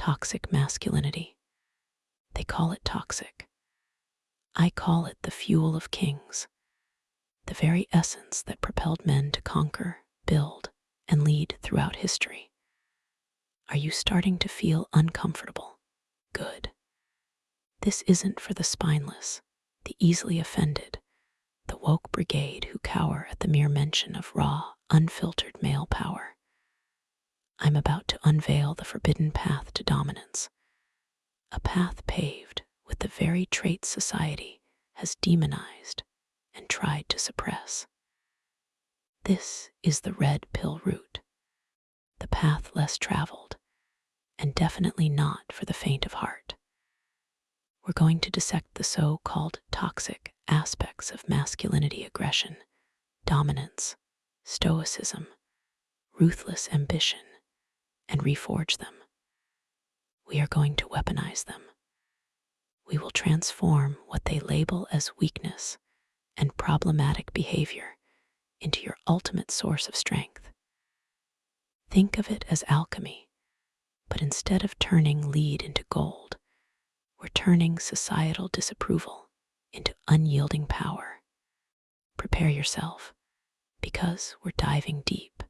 toxic masculinity. They call it toxic. I call it the fuel of kings, the very essence that propelled men to conquer, build, and lead throughout history. Are you starting to feel uncomfortable? Good. This isn't for the spineless, the easily offended, the woke brigade who cower at the mere mention of raw, unfiltered male power. I'm about to unveil the forbidden path to dominance, a path paved with the very traits society has demonized and tried to suppress. This is the red pill route, the path less traveled, and definitely not for the faint of heart. We're going to dissect the so-called toxic aspects of masculinity: aggression, dominance, stoicism, ruthless ambition, and reforge them. We are going to weaponize them. We will transform what they label as weakness and problematic behavior into your ultimate source of strength. Think of it as alchemy, but instead of turning lead into gold, we're turning societal disapproval into unyielding power. Prepare yourself, because we're diving deep.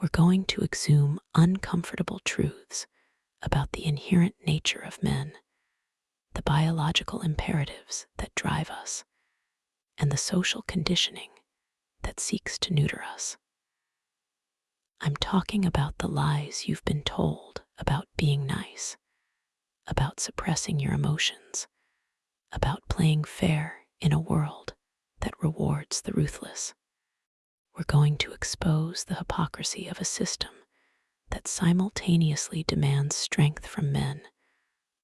We're going to exhume uncomfortable truths about the inherent nature of men, the biological imperatives that drive us, and the social conditioning that seeks to neuter us. I'm talking about the lies you've been told about being nice, about suppressing your emotions, about playing fair in a world that rewards the ruthless. We're going to expose the hypocrisy of a system that simultaneously demands strength from men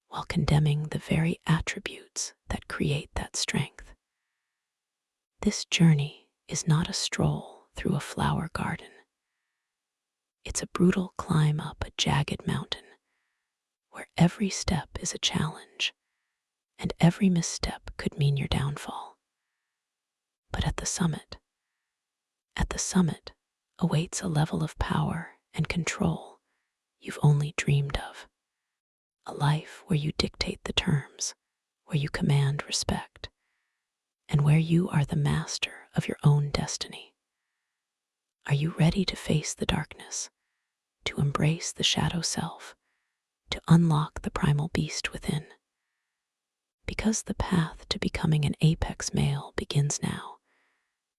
while condemning the very attributes that create that strength. This journey is not a stroll through a flower garden. It's a brutal climb up a jagged mountain where every step is a challenge and every misstep could mean your downfall. But at the summit awaits a level of power and control you've only dreamed of. A life where you dictate the terms, where you command respect, and where you are the master of your own destiny. Are you ready to face the darkness, to embrace the shadow self, to unlock the primal beast within? Because the path to becoming an apex male begins now,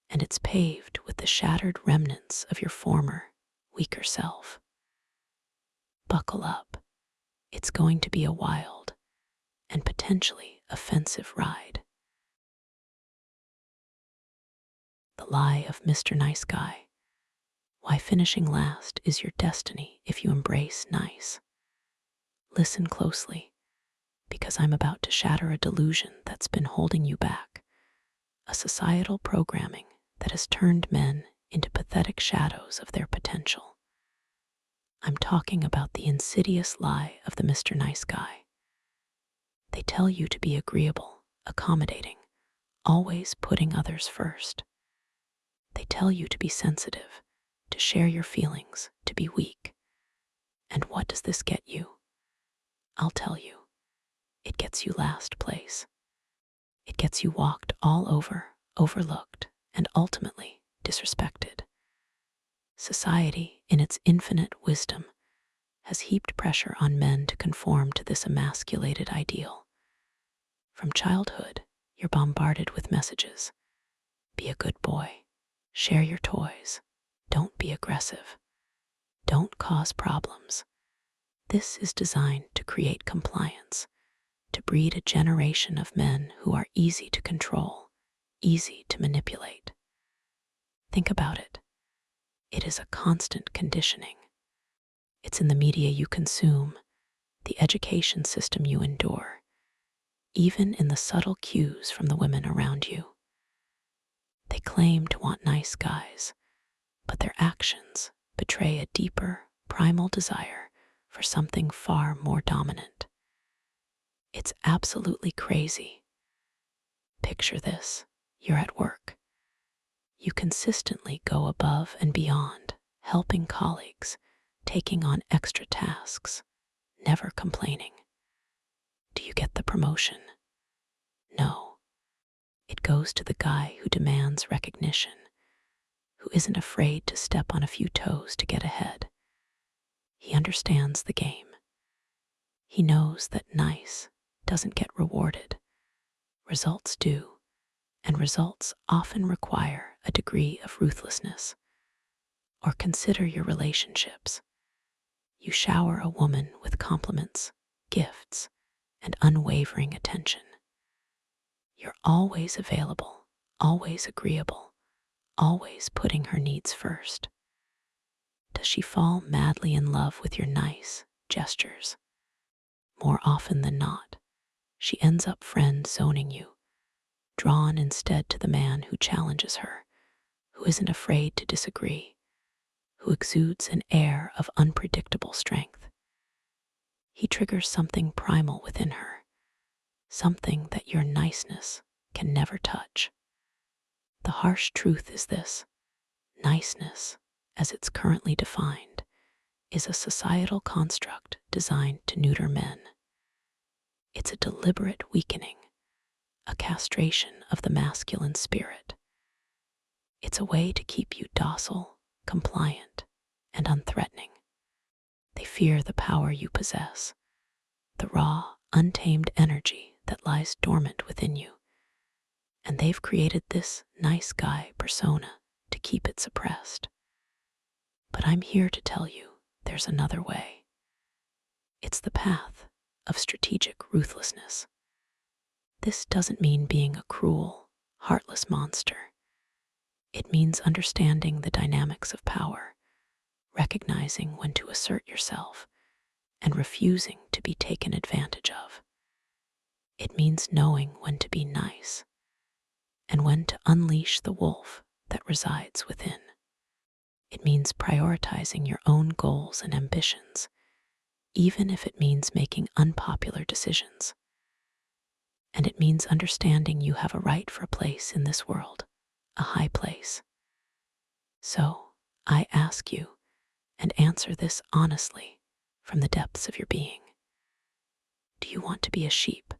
and it's paved with the shattered remnants of your former, weaker self. Buckle up. It's going to be a wild and potentially offensive ride. The lie of Mr. Nice Guy. Why finishing last is your destiny if you embrace nice. Listen closely, because I'm about to shatter a delusion that's been holding you back, a societal programming that has turned men into pathetic shadows of their potential. I'm talking about the insidious lie of the Mr. Nice Guy. They tell you to be agreeable, accommodating, always putting others first. They tell you to be sensitive, to share your feelings, to be weak. And what does this get you? I'll tell you. It gets you last place. It gets you walked all over, overlooked, and ultimately disrespected. Society, in its infinite wisdom, has heaped pressure on men to conform to this emasculated ideal. From childhood, you're bombarded with messages. Be a good boy. Share your toys. Don't be aggressive. Don't cause problems. This is designed to create compliance, to breed a generation of men who are easy to control, easy to manipulate. Think about it. It is a constant conditioning. It's in the media you consume, the education system you endure, even in the subtle cues from the women around you. They claim to want nice guys, but their actions betray a deeper, primal desire for something far more dominant. It's absolutely crazy. Picture this. You're at work. You consistently go above and beyond, helping colleagues, taking on extra tasks, never complaining. Do you get the promotion? No. It goes to the guy who demands recognition, who isn't afraid to step on a few toes to get ahead. He understands the game. He knows that nice doesn't get rewarded. Results do, and results often require a degree of ruthlessness. Or consider your relationships. You shower a woman with compliments, gifts, and unwavering attention. You're always available, always agreeable, always putting her needs first. Does she fall madly in love with your nice gestures? More often than not, she ends up friend zoning you, drawn instead to the man who challenges her, who isn't afraid to disagree, who exudes an air of unpredictable strength. He triggers something primal within her, something that your niceness can never touch. The harsh truth is this: niceness, as it's currently defined, is a societal construct designed to neuter men. It's a deliberate weakening, a castration of the masculine spirit. It's a way to keep you docile, compliant, and unthreatening. They fear the power you possess, the raw, untamed energy that lies dormant within you, and they've created this nice guy persona to keep it suppressed. But I'm here to tell you there's another way. It's the path of strategic ruthlessness. This doesn't mean being a cruel, heartless monster. It means understanding the dynamics of power, recognizing when to assert yourself, and refusing to be taken advantage of. It means knowing when to be nice, and when to unleash the wolf that resides within. It means prioritizing your own goals and ambitions, even if it means making unpopular decisions. And it means understanding you have a right for a place in this world, a high place. So, I ask you, and answer this honestly from the depths of your being. Do you want to be a sheep,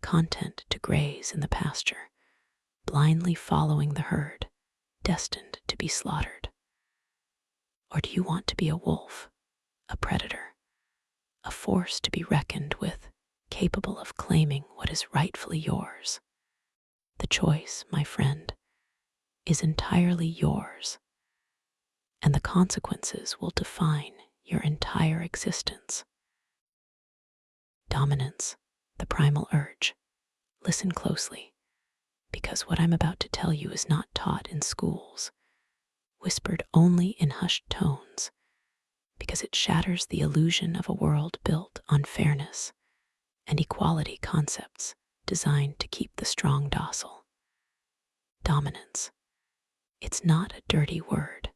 content to graze in the pasture, blindly following the herd, destined to be slaughtered? Or do you want to be a wolf, a predator, a force to be reckoned with, capable of claiming what is rightfully yours? The choice, my friend, is entirely yours, and the consequences will define your entire existence. Dominance, the primal urge. Listen closely, because what I'm about to tell you is not taught in schools, whispered only in hushed tones, because it shatters the illusion of a world built on fairness and equality concepts designed to keep the strong docile. Dominance. It's not a dirty word.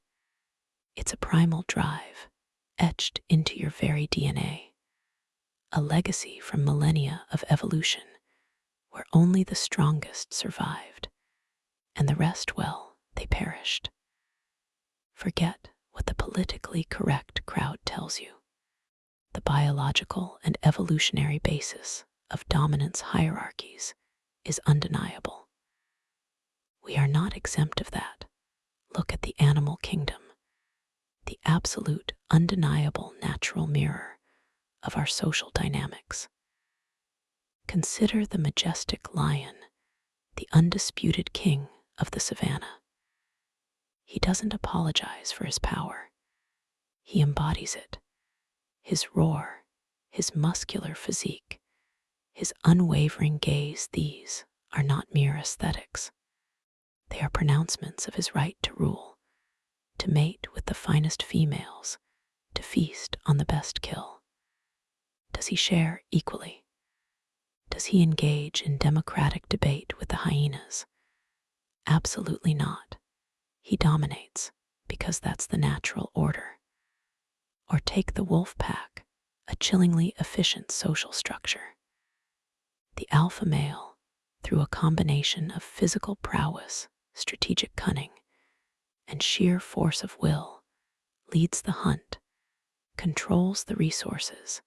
It's a primal drive, etched into your very DNA, a legacy from millennia of evolution, where only the strongest survived, and the rest, well, they perished. Forget what the politically correct crowd tells you. The biological and evolutionary basis of dominance hierarchies is undeniable. We are not exempt of that. Look at the animal kingdom, the absolute, undeniable natural mirror of our social dynamics. Consider the majestic lion, the undisputed king of the savannah. He doesn't apologize for his power. He embodies it. His roar, his muscular physique, his unwavering gaze, these are not mere aesthetics. They are pronouncements of his right to rule, to mate with the finest females, to feast on the best kill. Does he share equally? Does he engage in democratic debate with the hyenas? Absolutely not. He dominates because that's the natural order. Or take the wolf pack, a chillingly efficient social structure. The alpha male, through a combination of physical prowess, strategic cunning, and sheer force of will, leads the hunt, controls the resources,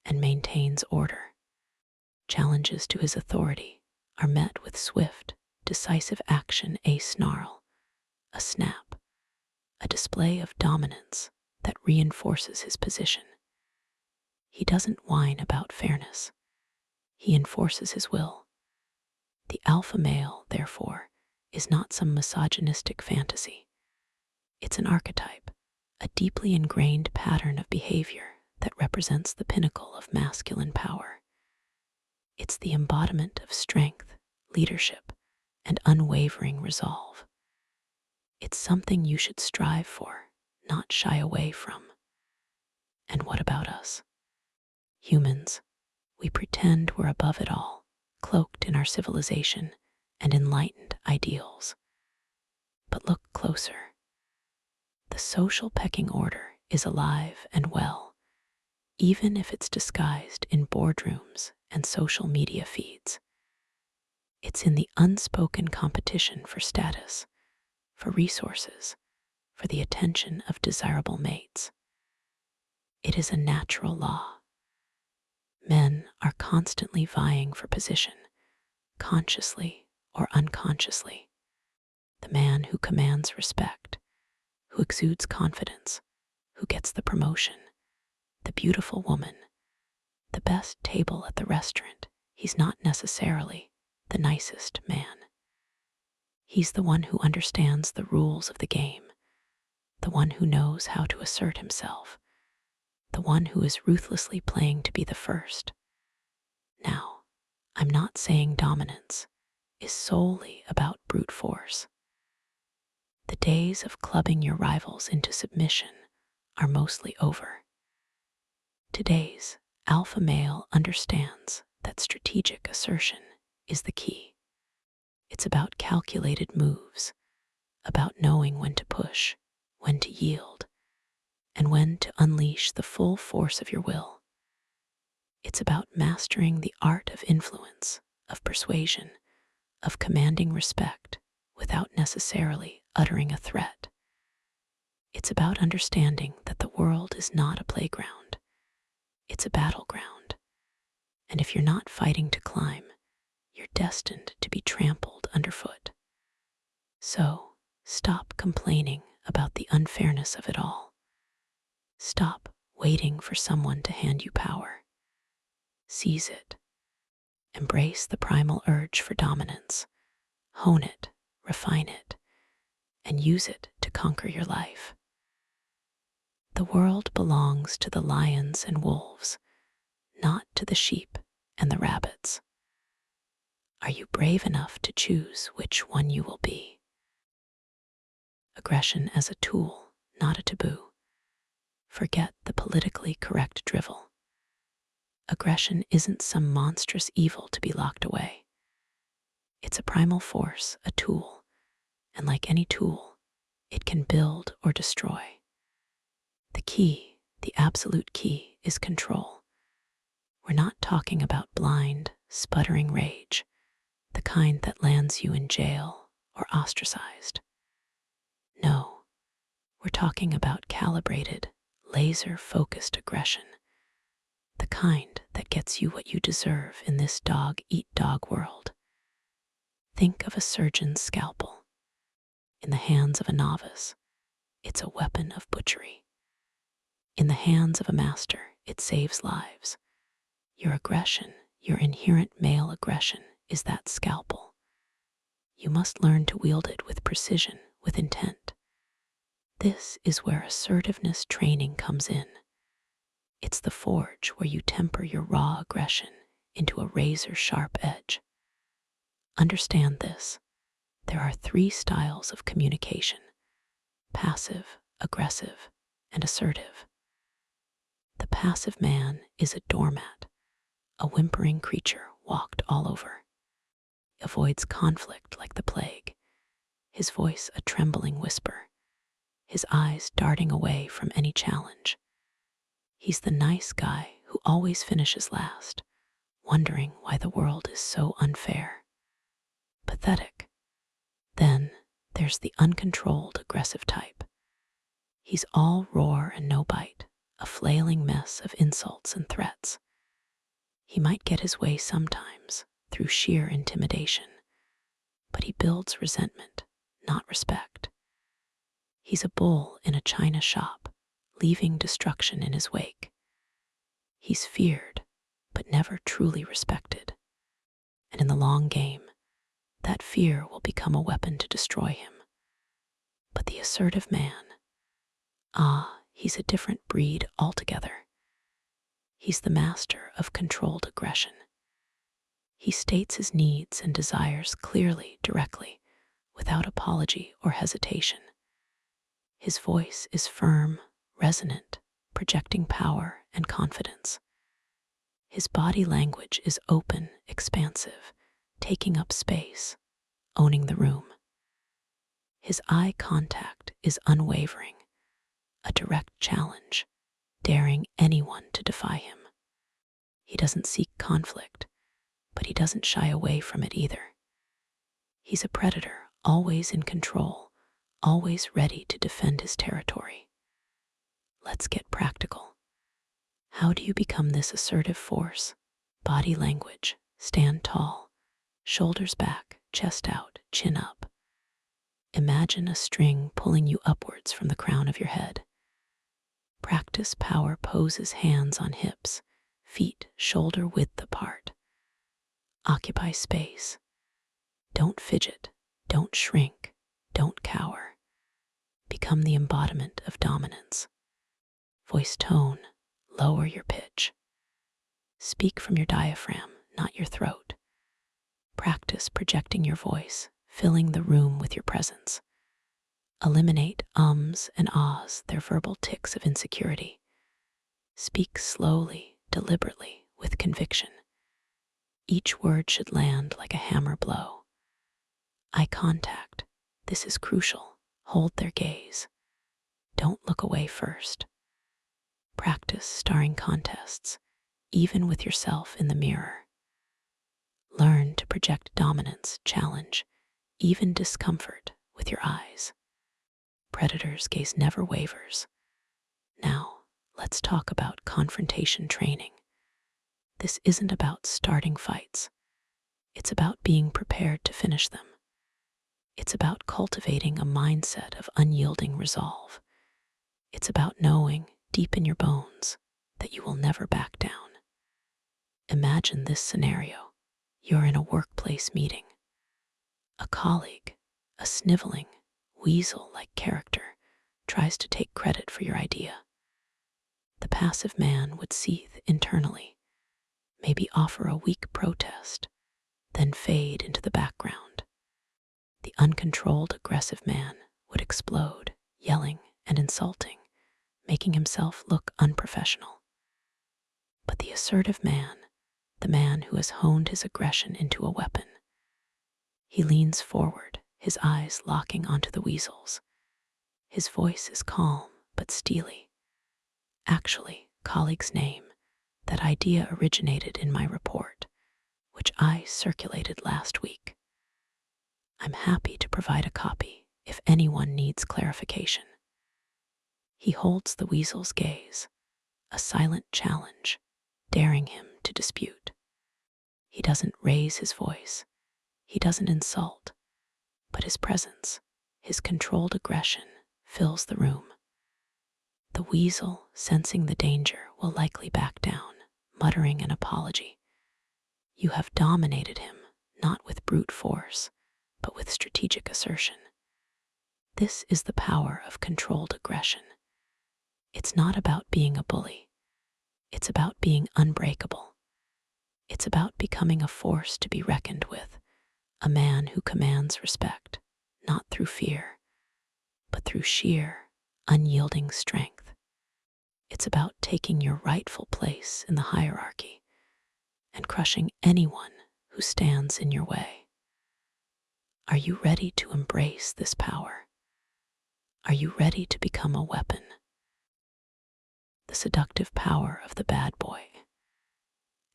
and maintains order. Challenges to his authority are met with swift, decisive action, a snarl, a snap, a display of dominance that reinforces his position. He doesn't whine about fairness. He enforces his will. The alpha male, therefore, is not some misogynistic fantasy. It's an archetype, a deeply ingrained pattern of behavior that represents the pinnacle of masculine power. It's the embodiment of strength, leadership, and unwavering resolve. It's something you should strive for, not shy away from. And what about us? Humans, we pretend we're above it all, cloaked in our civilization and enlightened ideals. But look closer. The social pecking order is alive and well, even if it's disguised in boardrooms and social media feeds. It's in the unspoken competition for status, for resources, for the attention of desirable mates. It is a natural law. Men are constantly vying for position, consciously or unconsciously. The man who commands respect, who exudes confidence, who gets the promotion, the beautiful woman, the best table at the restaurant, he's not necessarily the nicest man. He's the one who understands the rules of the game, the one who knows how to assert himself, the one who is ruthlessly playing to be the first. Now, I'm not saying dominance is solely about brute force. The days of clubbing your rivals into submission are mostly over. Today's alpha male understands that strategic assertion is the key. It's about calculated moves, about knowing when to push, when to yield, and when to unleash the full force of your will. It's about mastering the art of influence, of persuasion, of commanding respect without necessarily uttering a threat. It's about understanding that the world is not a playground. It's a battleground. And if you're not fighting to climb, you're destined to be trampled underfoot. So, stop complaining about the unfairness of it all. Stop waiting for someone to hand you power. Seize it. Embrace the primal urge for dominance. Hone it, refine it, and use it to conquer your life. The world belongs to the lions and wolves, not to the sheep and the rabbits. Are you brave enough to choose which one you will be? Aggression as a tool, not a taboo. Forget the politically correct drivel. Aggression isn't some monstrous evil to be locked away. It's a primal force, a tool, and like any tool, it can build or destroy. The key, the absolute key, is control. We're not talking about blind, sputtering rage, the kind that lands you in jail or ostracized. No, we're talking about calibrated, laser-focused aggression, the kind that gets you what you deserve in this dog-eat-dog world. Think of a surgeon's scalpel. In the hands of a novice, it's a weapon of butchery. In the hands of a master, it saves lives. Your aggression, your inherent male aggression, is that scalpel. You must learn to wield it with precision, with intent. This is where assertiveness training comes in. It's the forge where you temper your raw aggression into a razor-sharp edge. Understand this. There are 3 styles of communication: passive, aggressive, and assertive. The passive man is a doormat, a whimpering creature walked all over. He avoids conflict like the plague, his voice a trembling whisper, his eyes darting away from any challenge. He's the nice guy who always finishes last, wondering why the world is so unfair. Pathetic. Then there's the uncontrolled aggressive type. He's all roar and no bite, a flailing mess of insults and threats. He might get his way sometimes through sheer intimidation, but he builds resentment, not respect. He's a bull in a china shop, leaving destruction in his wake. He's feared, but never truly respected. And in the long game, that fear will become a weapon to destroy him. But the assertive man, he's a different breed altogether. He's the master of controlled aggression. He states his needs and desires clearly, directly, without apology or hesitation. His voice is firm, resonant, projecting power and confidence. His body language is open, expansive, taking up space, owning the room. His eye contact is unwavering, a direct challenge, daring anyone to defy him. He doesn't seek conflict, but he doesn't shy away from it either. He's a predator, always in control, always ready to defend his territory. Let's get practical. How do you become this assertive force? Body language: stand tall, shoulders back, chest out, chin up. Imagine a string pulling you upwards from the crown of your head. Practice power poses, hands on hips, feet shoulder width apart. Occupy space. Don't fidget, don't shrink, don't cower. Become the embodiment of dominance. Voice tone: lower your pitch. Speak from your diaphragm, not your throat. Practice projecting your voice, filling the room with your presence. Eliminate ums and ahs, their verbal tics of insecurity. Speak slowly, deliberately, with conviction. Each word should land like a hammer blow. Eye contact: this is crucial. Hold their gaze. Don't look away first. Practice starring contests, even with yourself in the mirror. Learn to project dominance, challenge, even discomfort with your eyes. Predator's gaze never wavers. Now, let's talk about confrontation training. This isn't about starting fights. It's about being prepared to finish them. It's about cultivating a mindset of unyielding resolve. It's about knowing, deep in your bones, that you will never back down. Imagine this scenario. You're in a workplace meeting. A colleague, a sniveling, weasel-like character, tries to take credit for your idea. The passive man would seethe internally, maybe offer a weak protest, then fade into the background. The uncontrolled aggressive man would explode, yelling and insulting, making himself look unprofessional. But the assertive man, the man who has honed his aggression into a weapon, he leans forward, his eyes locking onto the weasels. His voice is calm but steely. Actually, colleague's name, that idea originated in my report, which I circulated last week. I'm happy to provide a copy if anyone needs clarification. He holds the weasel's gaze, a silent challenge, daring him to dispute. He doesn't raise his voice, he doesn't insult, but his presence, his controlled aggression, fills the room. The weasel, sensing the danger, will likely back down, muttering an apology. You have dominated him, not with brute force, but with strategic assertion. This is the power of controlled aggression. It's not about being a bully. It's about being unbreakable. It's about becoming a force to be reckoned with, a man who commands respect, not through fear, but through sheer, unyielding strength. It's about taking your rightful place in the hierarchy and crushing anyone who stands in your way. Are you ready to embrace this power? Are you ready to become a weapon? The seductive power of the bad boy.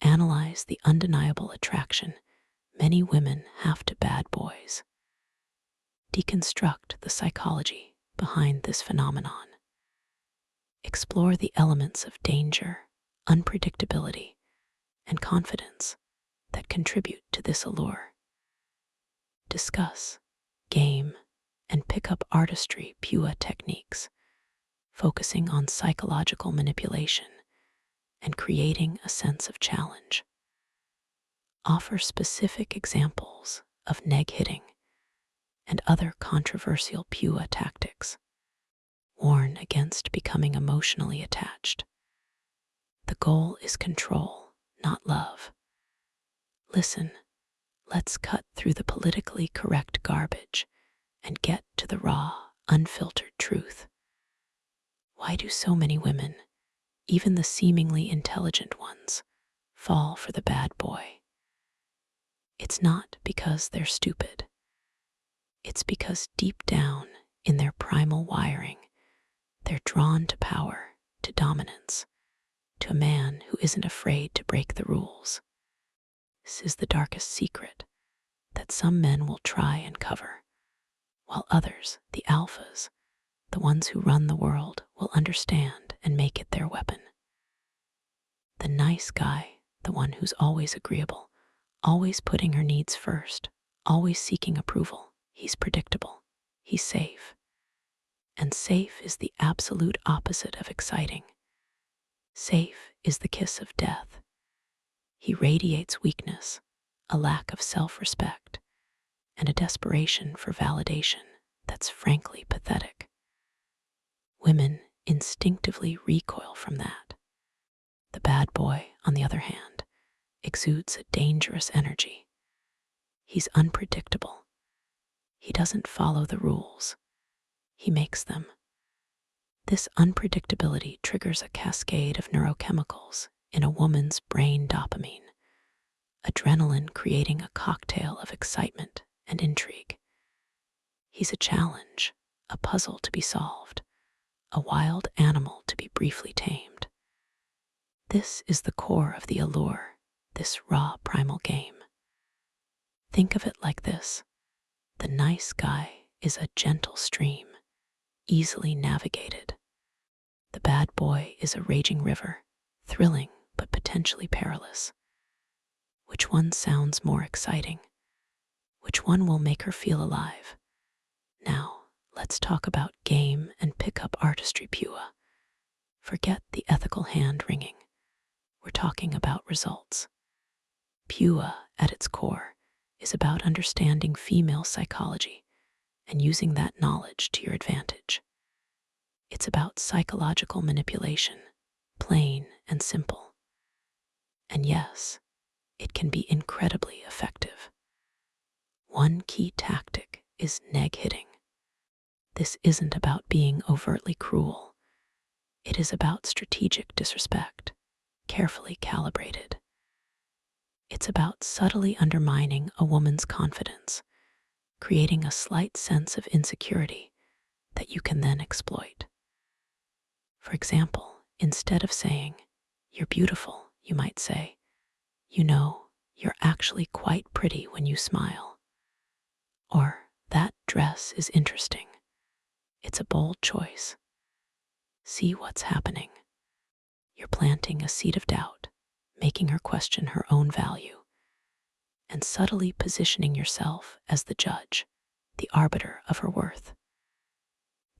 Analyze the undeniable attraction many women have to bad boys. Deconstruct the psychology behind this phenomenon. Explore the elements of danger, unpredictability, and confidence that contribute to this allure. Discuss game and pick up artistry pua techniques, focusing on psychological manipulation and creating a sense of challenge. Offer specific examples of neg hitting and other controversial pua tactics. Warn against becoming emotionally attached. The goal is control, not love. Listen, let's cut through the politically correct garbage and get to the raw, unfiltered truth. Why do so many women, even the seemingly intelligent ones, fall for the bad boy? It's not because they're stupid. It's because deep down in their primal wiring, they're drawn to power, to dominance, to a man who isn't afraid to break the rules. This is the darkest secret that some men will try and cover, while others, the alphas, the ones who run the world, will understand and make it their weapon. The nice guy, the one who's always agreeable, always putting her needs first, always seeking approval, he's predictable, he's safe. And safe is the absolute opposite of exciting. Safe is the kiss of death. He radiates weakness, a lack of self-respect, and a desperation for validation that's frankly pathetic. Women instinctively recoil from that. The bad boy, on the other hand, exudes a dangerous energy. He's unpredictable. He doesn't follow the rules. He makes them. This unpredictability triggers a cascade of neurochemicals in a woman's brain: dopamine, adrenaline creating a cocktail of excitement and intrigue. He's a challenge, a puzzle to be solved, a wild animal to be briefly tamed. This is the core of the allure, this raw primal game. Think of it like this: the nice guy is a gentle stream, easily navigated. The bad boy is a raging river, thrilling but potentially perilous. Which one sounds more exciting? Which one will make her feel alive? Now, let's talk about game and pick up artistry pua. Forget the ethical hand-wringing. We're talking about results. Pua, at its core, is about understanding female psychology and using that knowledge to your advantage. It's about psychological manipulation, plain and simple. And yes, it can be incredibly effective. One key tactic is neg hitting. This isn't about being overtly cruel. It is about strategic disrespect, carefully calibrated. It's about subtly undermining a woman's confidence, creating a slight sense of insecurity that you can then exploit. For example, instead of saying, "You're beautiful," you might say, "You know, you're actually quite pretty when you smile." Or, "That dress is interesting. It's a bold choice." See what's happening. You're planting a seed of doubt, making her question her own value, and subtly positioning yourself as the judge, the arbiter of her worth.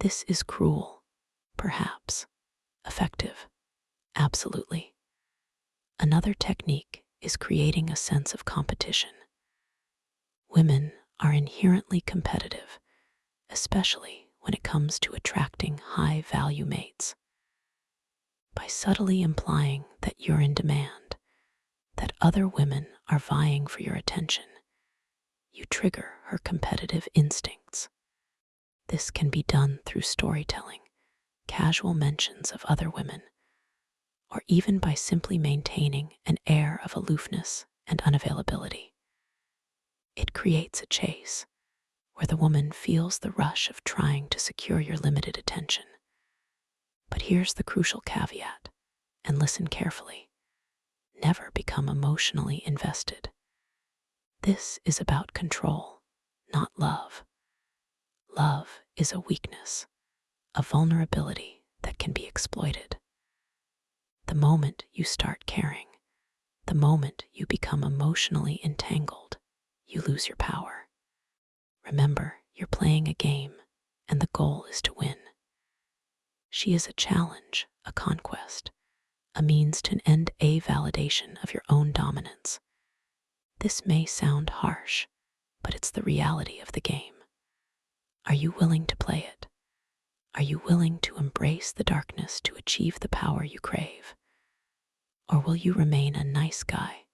This is cruel, perhaps. Effective, absolutely. Another technique is creating a sense of competition. Women are inherently competitive, especially when it comes to attracting high-value mates. By subtly implying that you're in demand, that other women are vying for your attention, you trigger her competitive instincts. This can be done through storytelling, casual mentions of other women, or even by simply maintaining an air of aloofness and unavailability. It creates a chase where the woman feels the rush of trying to secure your limited attention. But here's the crucial caveat, and listen carefully. Never become emotionally invested. This is about control, not love. Love is a weakness, a vulnerability that can be exploited. The moment you start caring, the The moment you become emotionally entangled, you lose your power. Remember, you're playing a game, and the goal is to win. She is a challenge, a conquest, a means to end a validation of your own dominance. This may sound harsh, but it's the reality of the game. Are you willing to play it? Are you willing to embrace the darkness to achieve the power you crave? Or will you remain a nice guy,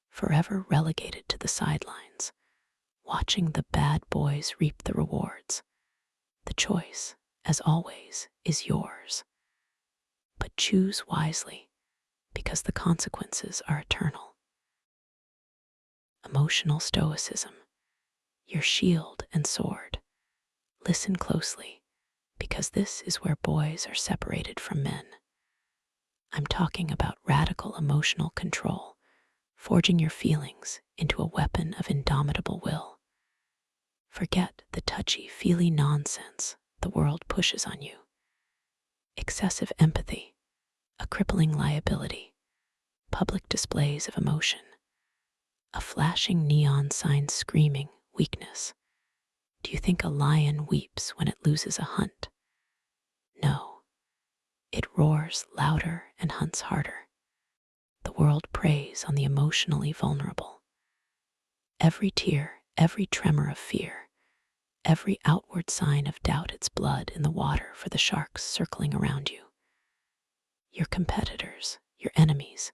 forever relegated to the sidelines, watching the bad boys reap the rewards? The choice, as always, is yours. But choose wisely, because the consequences are eternal. Emotional stoicism, your shield and sword. Listen closely, because this is where boys are separated from men. I'm talking about radical emotional control, forging your feelings into a weapon of indomitable will. Forget the touchy-feely nonsense the world pushes on you. Excessive empathy, a crippling liability, public displays of emotion, a flashing neon sign screaming weakness. Do you think a lion weeps when it loses a hunt? No. It roars louder and hunts harder. The world preys on the emotionally vulnerable. Every tear, every tremor of fear, every outward sign of doubt, it's blood in the water for the sharks circling around you. Your competitors, your enemies,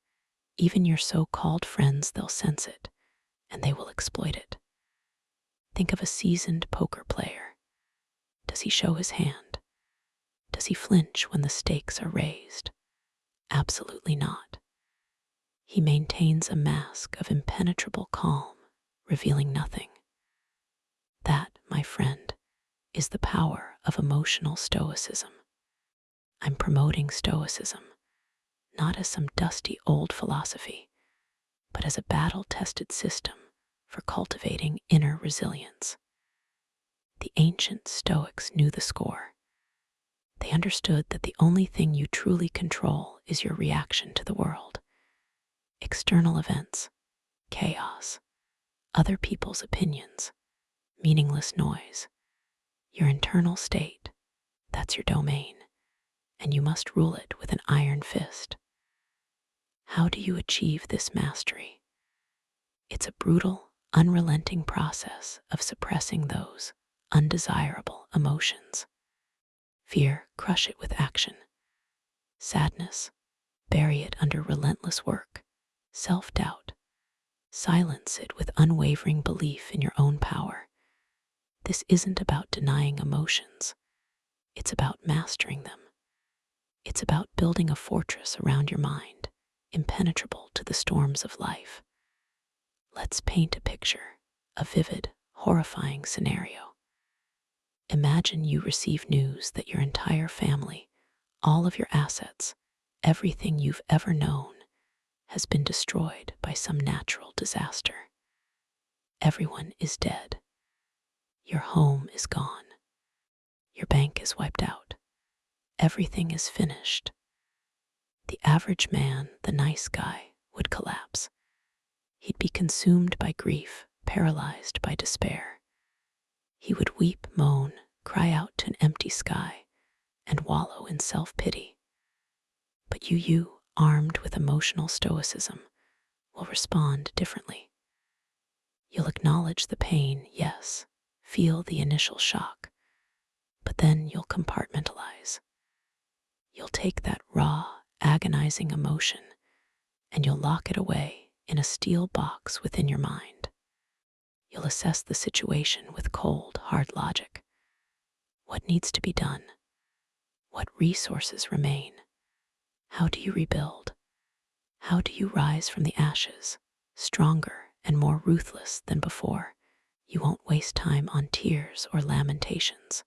even your so-called friends, they'll sense it, and they will exploit it. Think of a seasoned poker player. Does he show his hand? Does he flinch when the stakes are raised? Absolutely not. He maintains a mask of impenetrable calm, revealing nothing. That, my friend, is the power of emotional stoicism. I'm promoting stoicism, not as some dusty old philosophy, but as a battle-tested system for cultivating inner resilience. The ancient Stoics knew the score. They understood that the only thing you truly control is your reaction to the world. External events, chaos, other people's opinions, meaningless noise. Your internal state, that's your domain, and you must rule it with an iron fist. How do you achieve this mastery? It's a brutal, unrelenting process of suppressing those undesirable emotions. Fear, crush it with action. Sadness, bury it under relentless work. Self-doubt, silence it with unwavering belief in your own power. This isn't about denying emotions. It's about mastering them. It's about building a fortress around your mind, impenetrable to the storms of life. Let's paint a picture, a vivid, horrifying scenario. Imagine you receive news that your entire family, all of your assets, everything you've ever known, has been destroyed by some natural disaster. Everyone is dead. Your home is gone. Your bank is wiped out. Everything is finished. The average man, the nice guy, would collapse. He'd be consumed by grief, paralyzed by despair. He would weep, moan, cry out to an empty sky, and wallow in self-pity. But you, armed with emotional stoicism, will respond differently. You'll acknowledge the pain, yes, feel the initial shock, but then you'll compartmentalize. You'll take that raw, agonizing emotion and you'll lock it away in a steel box within your mind. You'll assess the situation with cold, hard logic. What needs to be done? What resources remain? How do you rebuild? How do you rise from the ashes, stronger and more ruthless than before? You won't waste time on tears or lamentations.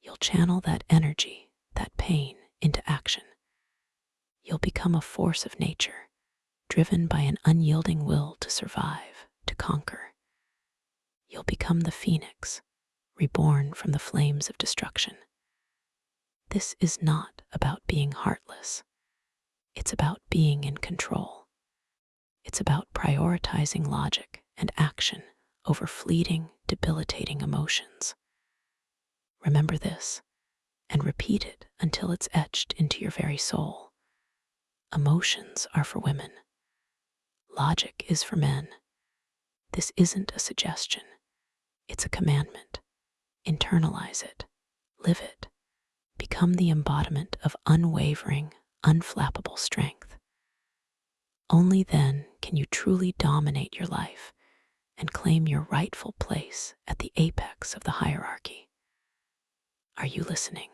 You'll channel that energy, that pain, into action. You'll become a force of nature, driven by an unyielding will to survive, to conquer. You'll become the phoenix, reborn from the flames of destruction. This is not about being heartless. It's about being in control. It's about prioritizing logic and action over fleeting, debilitating emotions. Remember this and repeat it until it's etched into your very soul. Emotions are for women. Logic is for men. This isn't a suggestion. It's a commandment. Internalize it. Live it. Become the embodiment of unwavering, unflappable strength. Only then can you truly dominate your life and claim your rightful place at the apex of the hierarchy. Are you listening?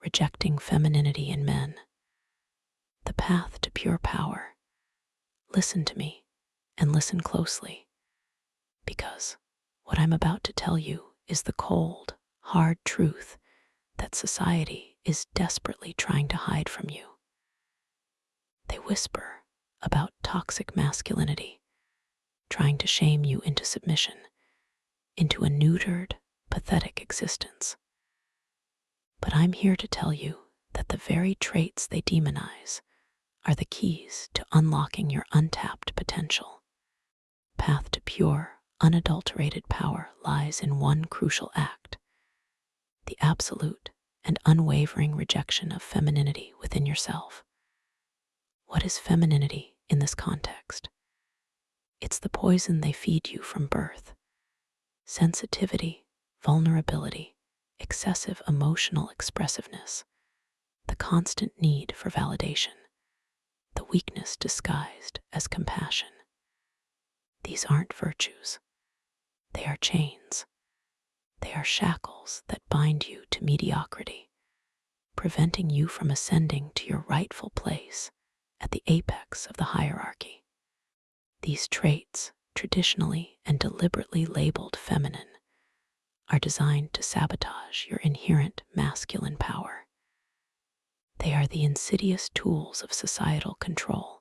Rejecting femininity in men. The path to pure power. Listen to me and listen closely, because what I'm about to tell you is the cold, hard truth that society is desperately trying to hide from you. They whisper about toxic masculinity, trying to shame you into submission, into a neutered, pathetic existence. But I'm here to tell you that the very traits they demonize are the keys to unlocking your untapped potential. Path to pure, unadulterated power lies in one crucial act: the absolute and unwavering rejection of femininity within yourself. What is femininity in this context? It's the poison they feed you from birth. Sensitivity, vulnerability, excessive emotional expressiveness, the constant need for validation, the weakness disguised as compassion. These aren't virtues. They are chains. They are shackles that bind you to mediocrity, preventing you from ascending to your rightful place at the apex of the hierarchy. These traits, traditionally and deliberately labeled feminine, are designed to sabotage your inherent masculine power. They are the insidious tools of societal control,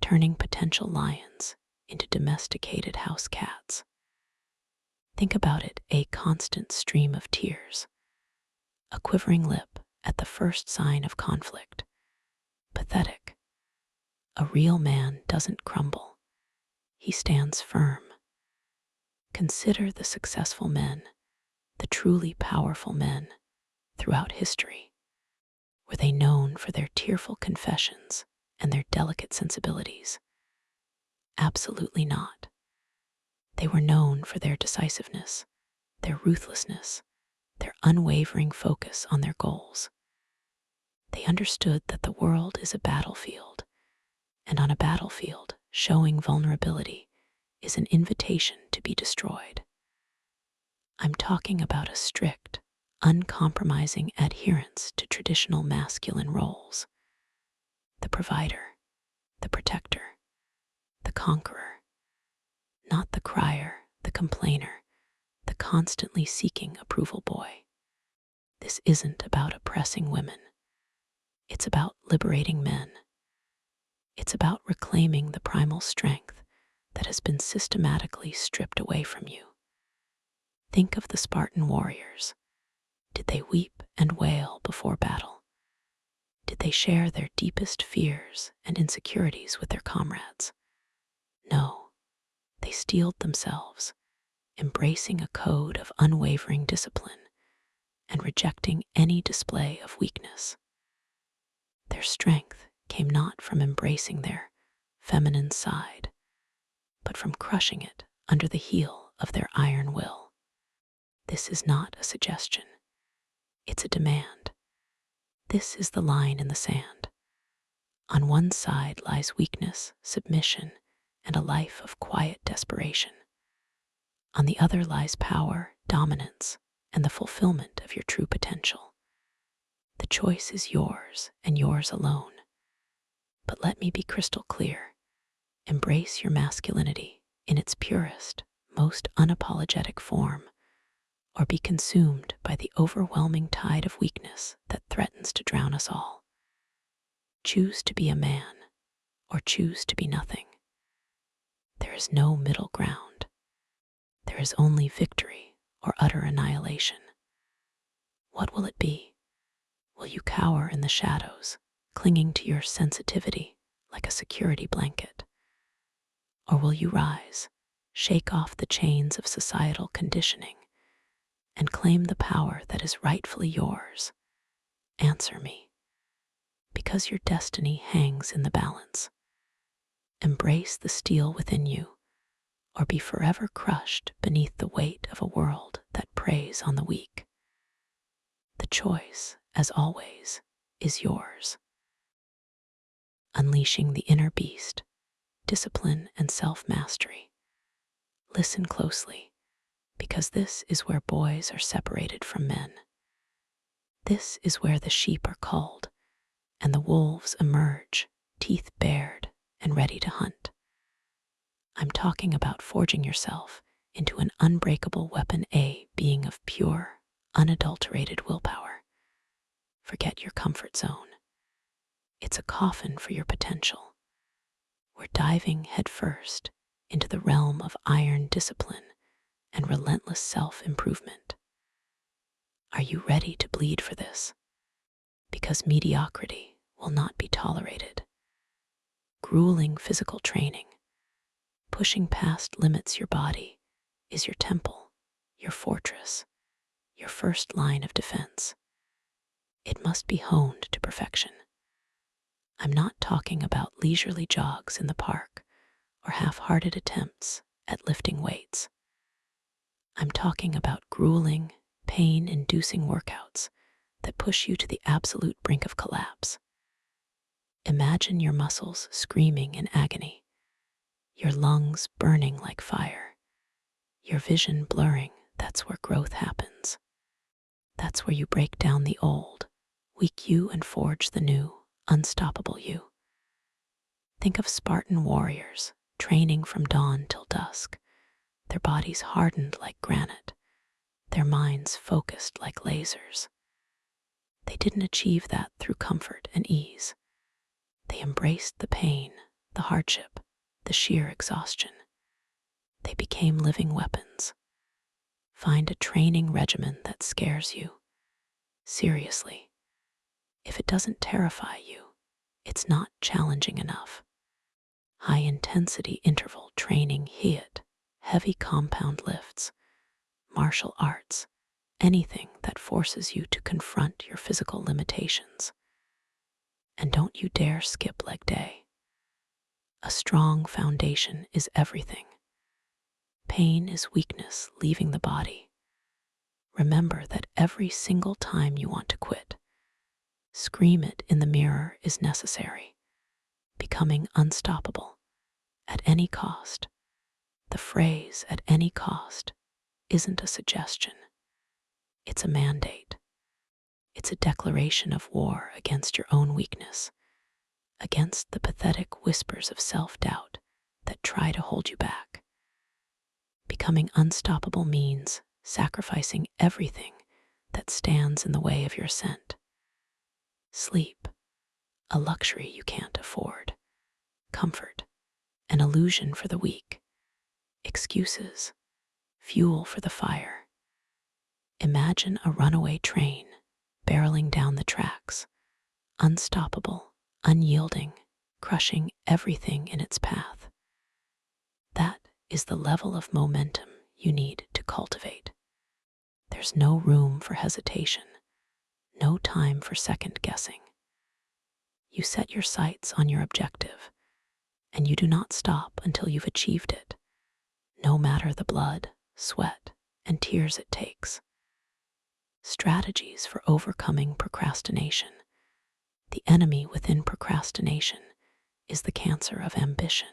turning potential lions into domesticated house cats. Think about it: a constant stream of tears, a quivering lip at the first sign of conflict. Pathetic. A real man doesn't crumble. He stands firm. Consider the successful men, the truly powerful men throughout history. Were they known for their tearful confessions and their delicate sensibilities? Absolutely not. They were known for their decisiveness, their ruthlessness, their unwavering focus on their goals. They understood that the world is a battlefield, and on a battlefield, showing vulnerability is an invitation to be destroyed. I'm talking about a strict, uncompromising adherence to traditional masculine roles: the provider, the protector, the conqueror, not the crier, the complainer, the constantly seeking approval boy. This isn't about oppressing women. It's about liberating men. It's about reclaiming the primal strength that has been systematically stripped away from you. Think of the Spartan warriors. Did they weep and wail before battle? Did they share their deepest fears and insecurities with their comrades? No, they steeled themselves, embracing a code of unwavering discipline and rejecting any display of weakness. Their strength came not from embracing their feminine side, but from crushing it under the heel of their iron will. This is not a suggestion. It's a demand. This is the line in the sand. On one side lies weakness, submission, and a life of quiet desperation. On the other lies power, dominance, and the fulfillment of your true potential. The choice is yours and yours alone. But let me be crystal clear. Embrace your masculinity in its purest, most unapologetic form, or be consumed by the overwhelming tide of weakness that threatens to drown us all. Choose to be a man, or choose to be nothing. There is no middle ground. There is only victory or utter annihilation. What will it be? Will you cower in the shadows, clinging to your sensitivity, like a security blanket? Or will you rise, shake off the chains of societal conditioning, and claim the power that is rightfully yours? Answer me, because your destiny hangs in the balance. Embrace the steel within you, or be forever crushed beneath the weight of a world that preys on the weak. The choice, as always, is yours. Unleashing the inner beast, discipline and self-mastery. Listen closely, because this is where boys are separated from men. This is where the sheep are culled, and the wolves emerge, teeth bared and ready to hunt. I'm talking about forging yourself into an unbreakable weapon, a being of pure, unadulterated willpower. Forget your comfort zone. It's a coffin for your potential. We're diving headfirst into the realm of iron discipline and relentless self-improvement. Are you ready to bleed for this? Because mediocrity will not be tolerated. Grueling physical training, pushing past limits your body, is your temple, your fortress, your first line of defense. It must be honed to perfection. I'm not talking about leisurely jogs in the park or half-hearted attempts at lifting weights. I'm talking about grueling, pain-inducing workouts that push you to the absolute brink of collapse. Imagine your muscles screaming in agony, your lungs burning like fire, your vision blurring. That's where growth happens. That's where you break down the old, weak you and forge the new, unstoppable you. Think of Spartan warriors training from dawn till dusk, their bodies hardened like granite, their minds focused like lasers. They didn't achieve that through comfort and ease. They embraced the pain, the hardship, the sheer exhaustion. They became living weapons. Find a training regimen that scares you. Seriously, if it doesn't terrify you, it's not challenging enough. High-intensity interval training, HIIT, heavy compound lifts, martial arts, anything that forces you to confront your physical limitations. And don't you dare skip leg day. A strong foundation is everything. Pain is weakness leaving the body. Remember that every single time you want to quit, scream it in the mirror is necessary. Becoming unstoppable at any cost. The phrase "at any cost" isn't a suggestion. It's a mandate. It's a declaration of war against your own weakness, against the pathetic whispers of self-doubt that try to hold you back. Becoming unstoppable means sacrificing everything that stands in the way of your ascent. Sleep, a luxury you can't afford. Comfort, an illusion for the weak. Excuses, fuel for the fire. Imagine a runaway train barreling down the tracks, unstoppable, unyielding, crushing everything in its path. That is the level of momentum you need to cultivate. There's no room for hesitation, no time for second guessing. You set your sights on your objective, and you do not stop until you've achieved it, no matter the blood, sweat, and tears it takes. Strategies for overcoming procrastination. The enemy within procrastination is the cancer of ambition.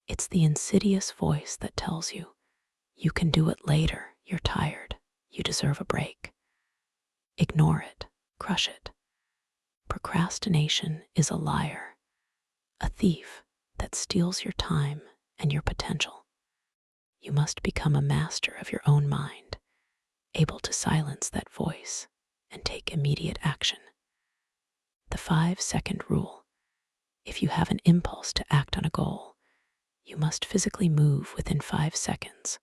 It's the insidious voice that tells you, you can do it later, you're tired, you deserve a break. Ignore it, crush it. Procrastination is a liar, a thief that steals your time and your potential. You must become a master of your own mind, able to silence that voice and take immediate action. The 5-second rule. If you have an impulse to act on a goal, you must physically move within 5 seconds,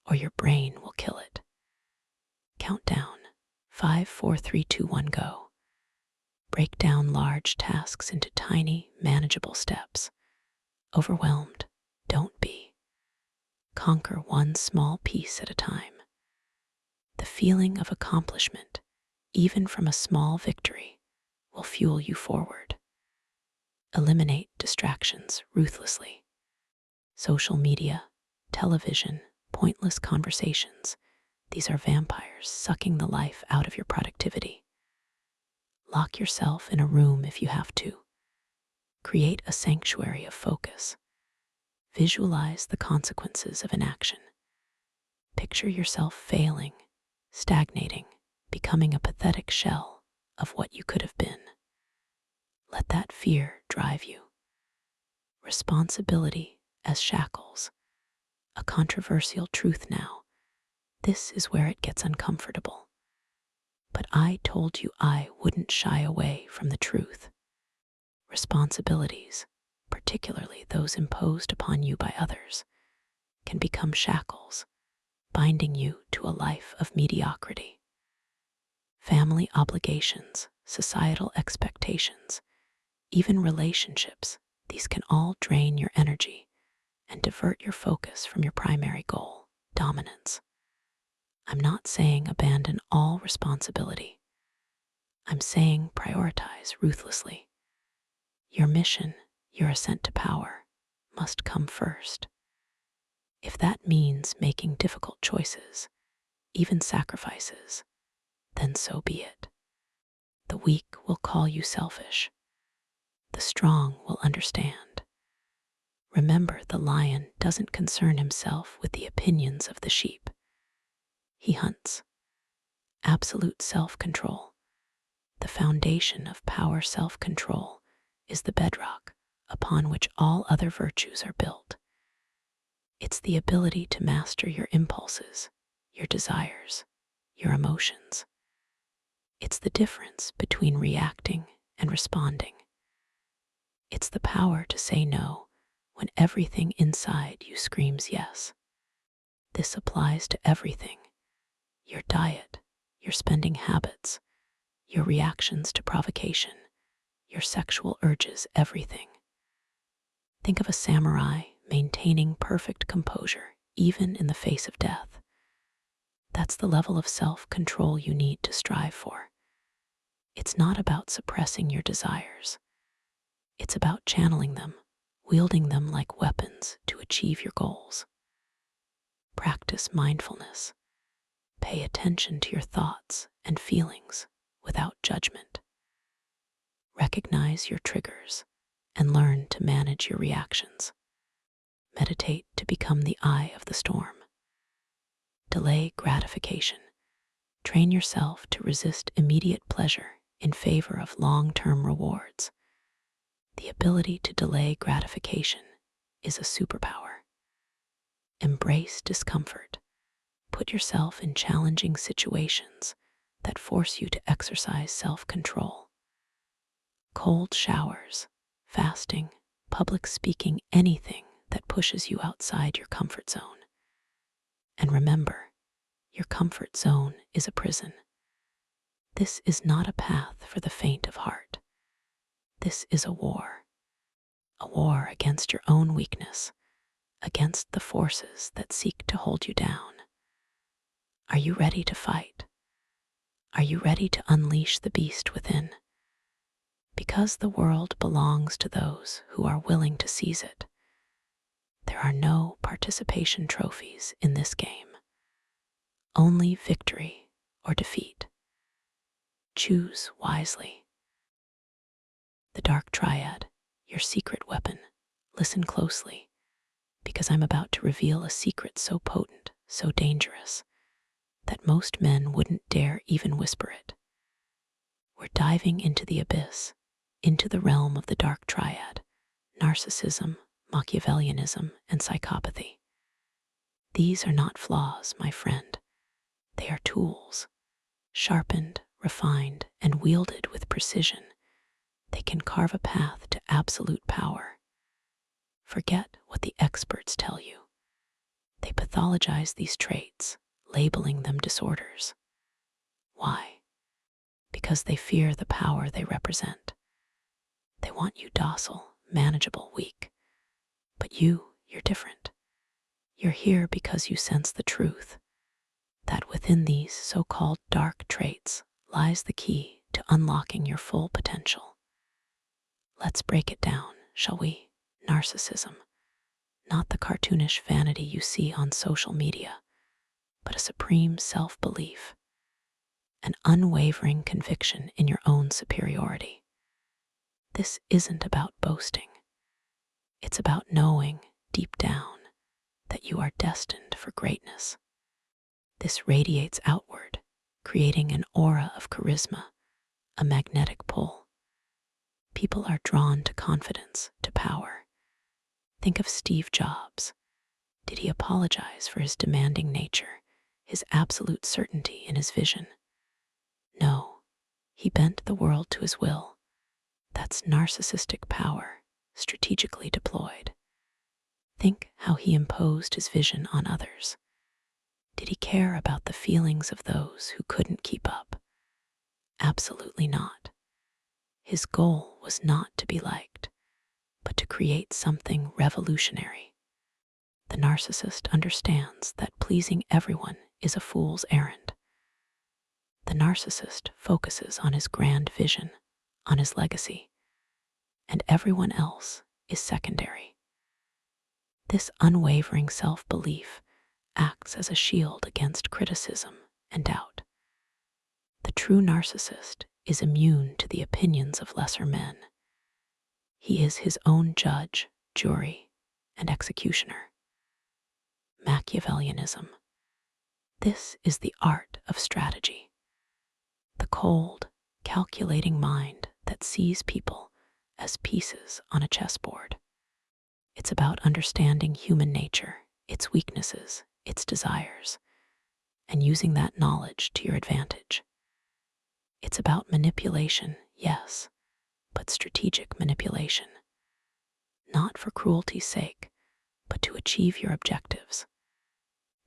or your brain will kill it. Count down. 5, 4, 3, 2, 1, go. Break down large tasks into tiny, manageable steps. Overwhelmed, don't be. Conquer one small piece at a time. The feeling of accomplishment, even from a small victory, will fuel you forward. Eliminate distractions ruthlessly. Social media, television, pointless conversations, these are vampires sucking the life out of your productivity. Lock yourself in a room if you have to. Create a sanctuary of focus. Visualize the consequences of inaction. Picture yourself failing, stagnating, becoming a pathetic shell of what you could have been. Let that fear drive you. Responsibility as shackles. A controversial truth now. This is where it gets uncomfortable. But I told you I wouldn't shy away from the truth. Responsibilities, particularly those imposed upon you by others, can become shackles, binding you to a life of mediocrity. Family obligations, societal expectations, even relationships, these can all drain your energy and divert your focus from your primary goal, dominance. I'm not saying abandon all responsibility. I'm saying prioritize ruthlessly. Your mission, your ascent to power, must come first. If that means making difficult choices, even sacrifices, then so be it. The weak will call you selfish. The strong will understand. Remember, the lion doesn't concern himself with the opinions of the sheep. He hunts. Absolute self-control, the foundation of power. Self-control is the bedrock upon which all other virtues are built. It's the ability to master your impulses, your desires, your emotions. It's the difference between reacting and responding. It's the power to say no when everything inside you screams yes. This applies to everything: your diet, your spending habits, your reactions to provocation, your sexual urges, everything. Think of a samurai maintaining perfect composure, even in the face of death. That's the level of self-control you need to strive for. It's not about suppressing your desires. It's about channeling them, wielding them like weapons to achieve your goals. Practice mindfulness. Pay attention to your thoughts and feelings without judgment. Recognize your triggers and learn to manage your reactions. Meditate to become the eye of the storm. Delay gratification. Train yourself to resist immediate pleasure in favor of long-term rewards. The ability to delay gratification is a superpower. Embrace discomfort. Put yourself in challenging situations that force you to exercise self-control. Cold showers, fasting, public speaking, anything that pushes you outside your comfort zone. And remember, your comfort zone is a prison. This is not a path for the faint of heart. This is a war against your own weakness, against the forces that seek to hold you down. Are you ready to fight? Are you ready to unleash the beast within? Because the world belongs to those who are willing to seize it. There are no participation trophies in this game. Only victory or defeat. Choose wisely. The Dark Triad, your secret weapon. Listen closely, because I'm about to reveal a secret so potent, so dangerous, that most men wouldn't dare even whisper it. We're diving into the abyss, into the realm of the Dark Triad, narcissism, Machiavellianism, and psychopathy. These are not flaws, my friend. They are tools, sharpened, refined, and wielded with precision. They can carve a path to absolute power. Forget what the experts tell you. They pathologize these traits, labeling them disorders. Why? because they fear the power they represent. They want you docile, manageable, weak. But you're different. You're here because you sense the truth, that within these so-called dark traits lies the key to unlocking your full potential. Let's break it down, shall we? Narcissism, not the cartoonish vanity you see on social media, but a supreme self-belief, an unwavering conviction in your own superiority. This isn't about boasting. It's about knowing, deep down, that you are destined for greatness. This radiates outward, creating an aura of charisma, a magnetic pull. People are drawn to confidence, to power. Think of Steve Jobs. Did he apologize for his demanding nature, his absolute certainty in his vision? No, he bent the world to his will. That's narcissistic power, strategically deployed. Think how he imposed his vision on others. Did he care about the feelings of those who couldn't keep up? Absolutely not. His goal was not to be liked, but to create something revolutionary. The narcissist understands that pleasing everyone is a fool's errand. The narcissist focuses on his grand vision, on his legacy, and everyone else is secondary. This unwavering self-belief acts as a shield against criticism and doubt. The true narcissist is immune to the opinions of lesser men. He is his own judge, jury, and executioner. Machiavellianism. This is the art of strategy. The cold, calculating mind that sees people as pieces on a chessboard. It's about understanding human nature, its weaknesses, its desires, and using that knowledge to your advantage. It's about manipulation, yes, but strategic manipulation. Not for cruelty's sake, but to achieve your objectives.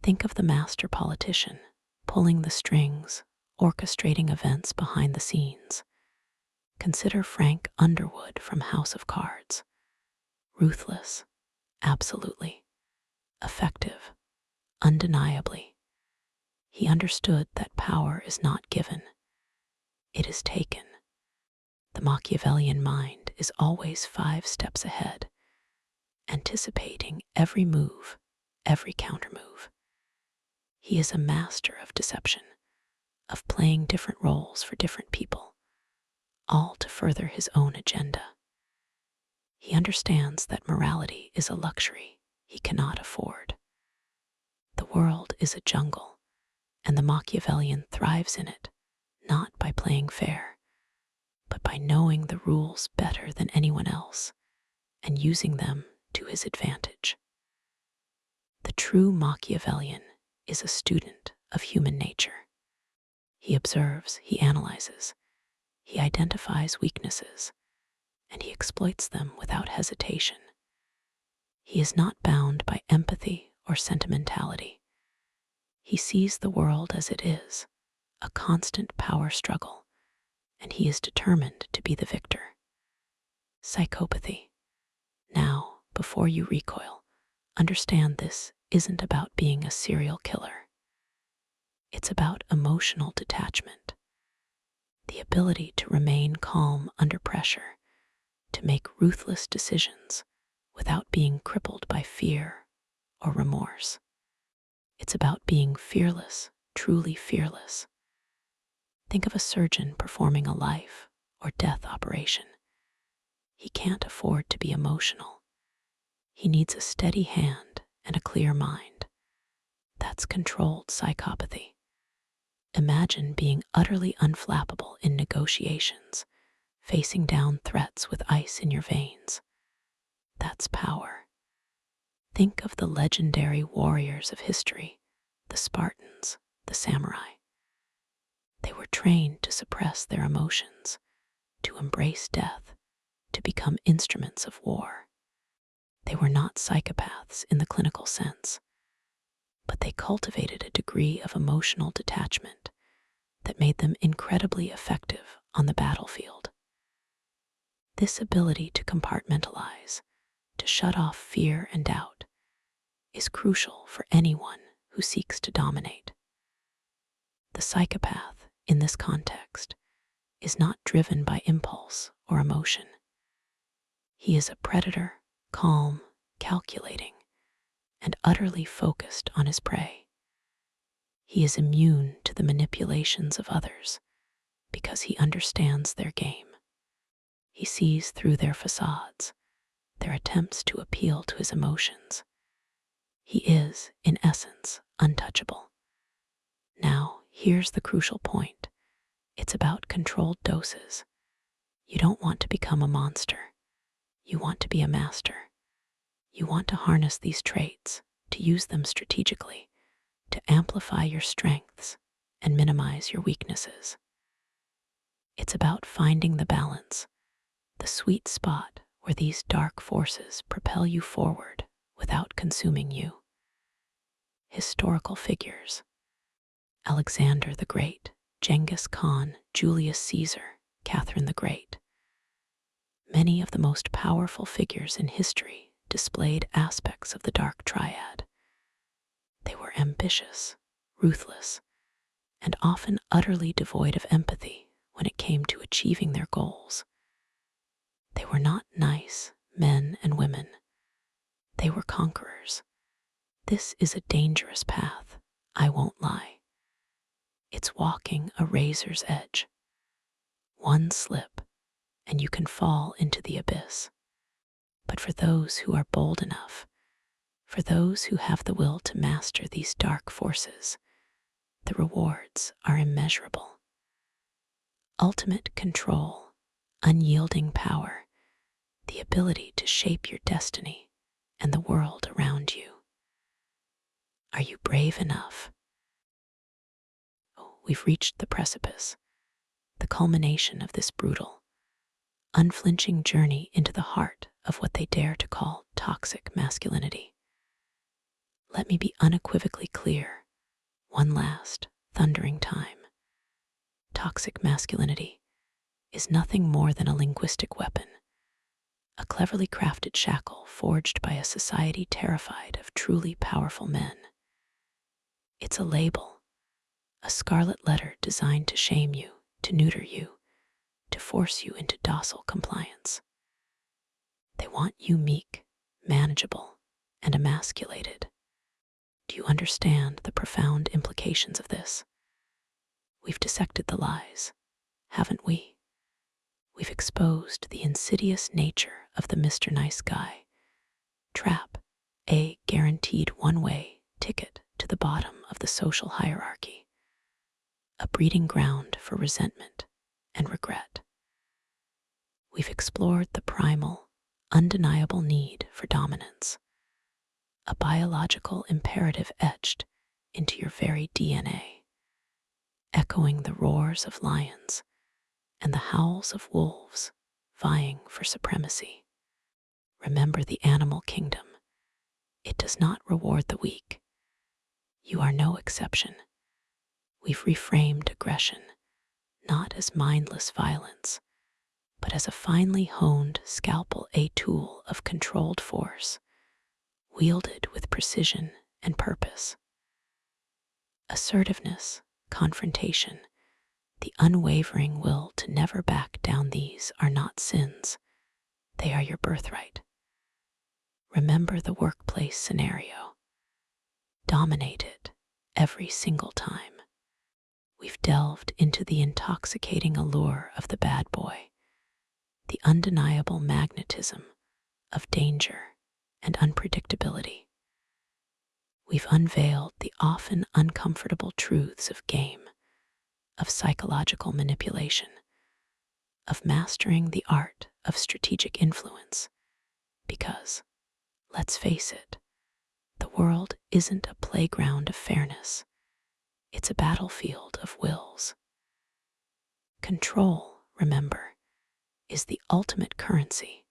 Think of the master politician, pulling the strings, orchestrating events behind the scenes. Consider Frank Underwood from House of Cards. Ruthless, absolutely. Effective, undeniably. He understood that power is not given. It is taken. The Machiavellian mind is always 5 steps ahead, anticipating every move, every countermove. He is a master of deception, of playing different roles for different people, all to further his own agenda. He understands that morality is a luxury he cannot afford. The world is a jungle, and the Machiavellian thrives in it, not by playing fair, but by knowing the rules better than anyone else and using them to his advantage. The true Machiavellian is a student of human nature. He observes, he analyzes, he identifies weaknesses, and he exploits them without hesitation. He is not bound by empathy or sentimentality. He sees the world as it is, a constant power struggle, and he is determined to be the victor. Psychopathy. Now, before you recoil, understand this isn't about being a serial killer. It's about emotional detachment, the ability to remain calm under pressure, to make ruthless decisions without being crippled by fear or remorse. It's about being fearless, truly fearless. Think of a surgeon performing a life or death operation. He can't afford to be emotional. He needs a steady hand and a clear mind. That's controlled psychopathy. Imagine being utterly unflappable in negotiations, facing down threats with ice in your veins. That's power. Think of the legendary warriors of history, the Spartans, the samurai. They were trained to suppress their emotions, to embrace death, to become instruments of war. They were not psychopaths in the clinical sense, but they cultivated a degree of emotional detachment that made them incredibly effective on the battlefield. This ability to compartmentalize, to shut off fear and doubt, is crucial for anyone who seeks to dominate. The psychopath, in this context, is not driven by impulse or emotion. He is a predator, calm, calculating, and utterly focused on his prey. He is immune to the manipulations of others because he understands their game. He sees through their facades, their attempts to appeal to his emotions. He is, in essence, untouchable. Now, here's the crucial point. It's about controlled doses. You don't want to become a monster. You want to be a master. You want to harness these traits, to use them strategically, to amplify your strengths and minimize your weaknesses. It's about finding the balance, the sweet spot where these dark forces propel you forward without consuming you. Historical figures: Alexander the Great, Genghis Khan, Julius Caesar, Catherine the Great. Many of the most powerful figures in history displayed aspects of the Dark Triad. They were ambitious, ruthless, and often utterly devoid of empathy when it came to achieving their goals. They were not nice men and women. They were conquerors. This is a dangerous path, I won't lie. It's walking a razor's edge. One slip, and you can fall into the abyss. But for those who are bold enough, for those who have the will to master these dark forces, the rewards are immeasurable. Ultimate control, unyielding power, the ability to shape your destiny and the world around you. Are you brave enough? Oh, we've reached the precipice, the culmination of this brutal, unflinching journey into the heart of what they dare to call toxic masculinity. Let me be unequivocally clear, one last thundering time. Toxic masculinity is nothing more than a linguistic weapon, a cleverly crafted shackle forged by a society terrified of truly powerful men. It's a label, a scarlet letter designed to shame you, to neuter you, to force you into docile compliance. They want you meek, manageable, and emasculated. Do you understand the profound implications of this? We've dissected the lies, haven't we? We've exposed the insidious nature of the Mr. Nice Guy trap, a guaranteed one-way ticket to the bottom of the social hierarchy, a breeding ground for resentment and regret. We've explored the primal, undeniable need for dominance, a biological imperative etched into your very DNA, echoing the roars of lions and the howls of wolves vying for supremacy. Remember the animal kingdom. It does not reward the weak. You are no exception. We've reframed aggression, not as mindless violence, but as a finely honed scalpel, a tool of controlled force, wielded with precision and purpose. Assertiveness, confrontation, the unwavering will to never back down, these are not sins. They are your birthright. Remember the workplace scenario. Dominate it every single time. We've delved into the intoxicating allure of the bad boy, the undeniable magnetism of danger and unpredictability. We've unveiled the often uncomfortable truths of game, of psychological manipulation, of mastering the art of strategic influence, because, let's face it, the world isn't a playground of fairness. It's a battlefield of wills. Control, remember, is the ultimate currency,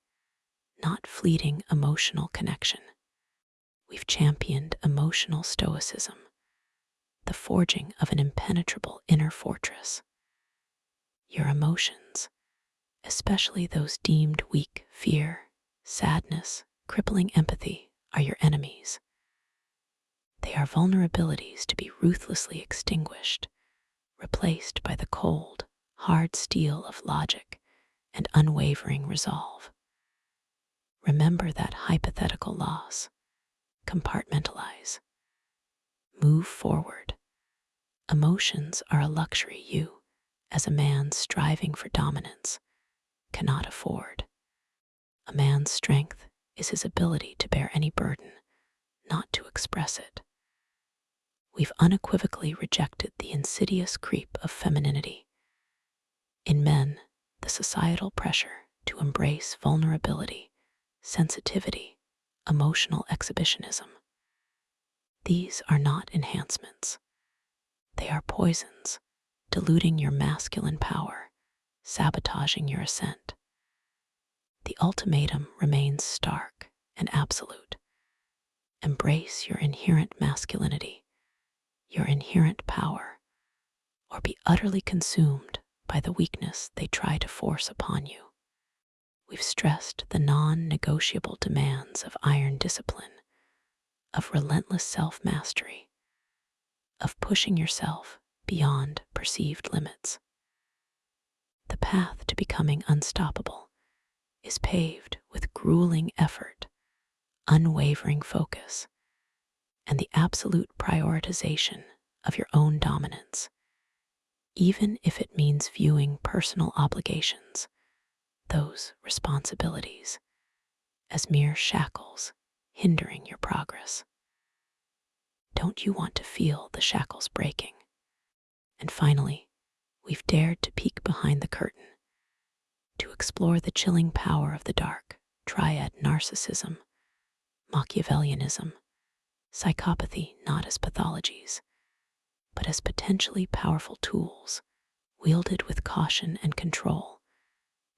not fleeting emotional connection. We've championed emotional stoicism, the forging of an impenetrable inner fortress. Your emotions, especially those deemed weak, fear, sadness, crippling empathy, are your enemies. They are vulnerabilities to be ruthlessly extinguished, replaced by the cold, hard steel of logic and unwavering resolve. Remember that hypothetical loss. Compartmentalize. Move forward. Emotions are a luxury you, as a man striving for dominance, cannot afford. A man's strength is his ability to bear any burden, not to express it. We've unequivocally rejected the insidious creep of femininity. In men, the societal pressure to embrace vulnerability, sensitivity, emotional exhibitionism. These are not enhancements. They are poisons, diluting your masculine power, sabotaging your ascent. The ultimatum remains stark and absolute. Embrace your inherent masculinity, your inherent power, or be utterly consumed by the weakness they try to force upon you. We've stressed the non-negotiable demands of iron discipline, of relentless self-mastery, of pushing yourself beyond perceived limits. The path to becoming unstoppable is paved with grueling effort, unwavering focus, and the absolute prioritization of your own dominance, even if it means viewing personal obligations, those responsibilities, as mere shackles hindering your progress. Don't you want to feel the shackles breaking? And finally, we've dared to peek behind the curtain, to explore the chilling power of the Dark Triad: narcissism, Machiavellianism, psychopathy, not as pathologies, but as potentially powerful tools, wielded with caution and control,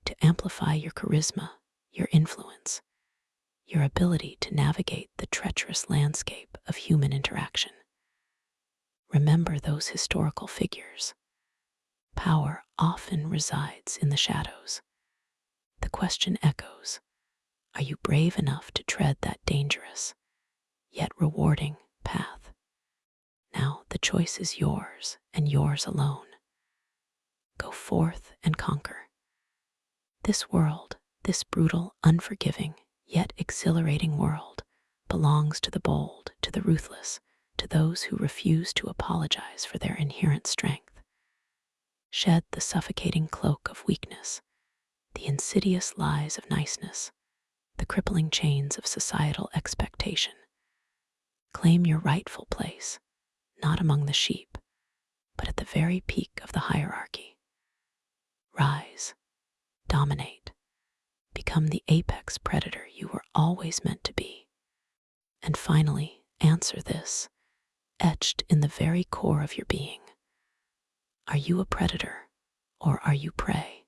to amplify your charisma, your influence, your ability to navigate the treacherous landscape of human interaction. Remember those historical figures. Power often resides in the shadows. The question echoes, are you brave enough to tread that dangerous, yet rewarding path? Now the choice is yours and yours alone. Go forth and conquer. This world, this brutal, unforgiving, yet exhilarating world, belongs to the bold, to the ruthless, to those who refuse to apologize for their inherent strength. Shed the suffocating cloak of weakness, the insidious lies of niceness, the crippling chains of societal expectation. Claim your rightful place, not among the sheep, but at the very peak of the hierarchy. Rise, dominate, become the apex predator you were always meant to be. And finally, answer this, etched in the very core of your being. Are you a predator or are you prey?